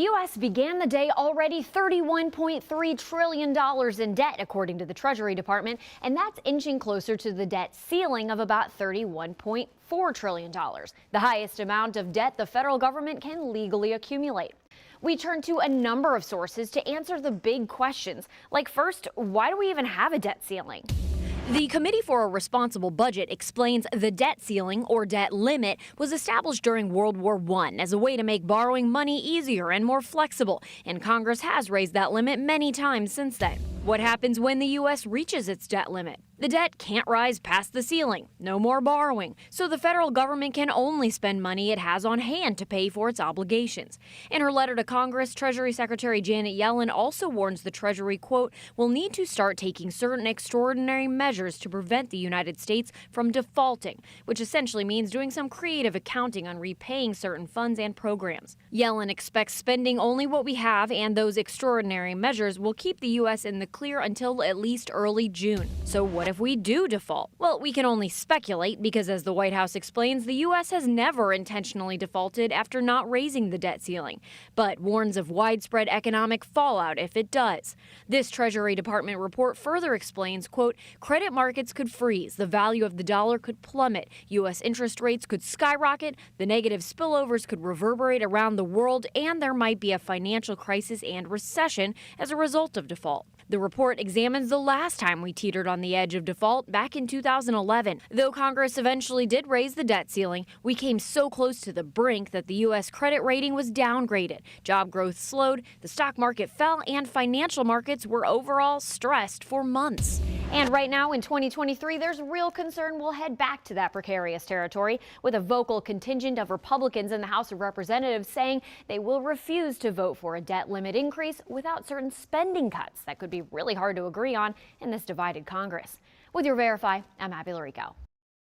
The U.S. began the day already $31.3 trillion in debt, according to the Treasury Department, and that's inching closer to the debt ceiling of about $31.4 trillion, the highest amount of debt the federal government can legally accumulate. We turn to a number of sources to answer the big questions, like first, why do we even have a debt ceiling? The Committee for a Responsible Budget explains the debt ceiling, or debt limit, was established during World War I as a way to make borrowing money easier and more flexible, and Congress has raised that limit many times since then. What happens when the U.S. reaches its debt limit? The debt can't rise past the ceiling, no more borrowing, so the federal government can only spend money it has on hand to pay for its obligations. In her letter to Congress, Treasury Secretary Janet Yellen also warns the Treasury, quote, will need to start taking certain extraordinary measures to prevent the United States from defaulting, which essentially means doing some creative accounting on repaying certain funds and programs. Yellen expects spending only what we have, and those extraordinary measures will keep the U.S. in the clear until at least early June. So what if we do default? Well, we can only speculate because, as the White House explains, the U.S. has never intentionally defaulted after not raising the debt ceiling, but warns of widespread economic fallout if it does. This Treasury Department report further explains, quote, credit markets could freeze, the value of the dollar could plummet, U.S. interest rates could skyrocket, the negative spillovers could reverberate around the world, and there might be a financial crisis and recession as a result of default. The report examines the last time we teetered on the edge of default back in 2011. Though Congress eventually did raise the debt ceiling, we came so close to the brink that the U.S. credit rating was downgraded. Job growth slowed, the stock market fell, and financial markets were overall stressed for months. And right now in 2023, there's real concern we'll head back to that precarious territory, with a vocal contingent of Republicans in the House of Representatives saying they will refuse to vote for a debt limit increase without certain spending cuts that could be really hard to agree on in this divided Congress. With your Verify, I'm Abby Larico.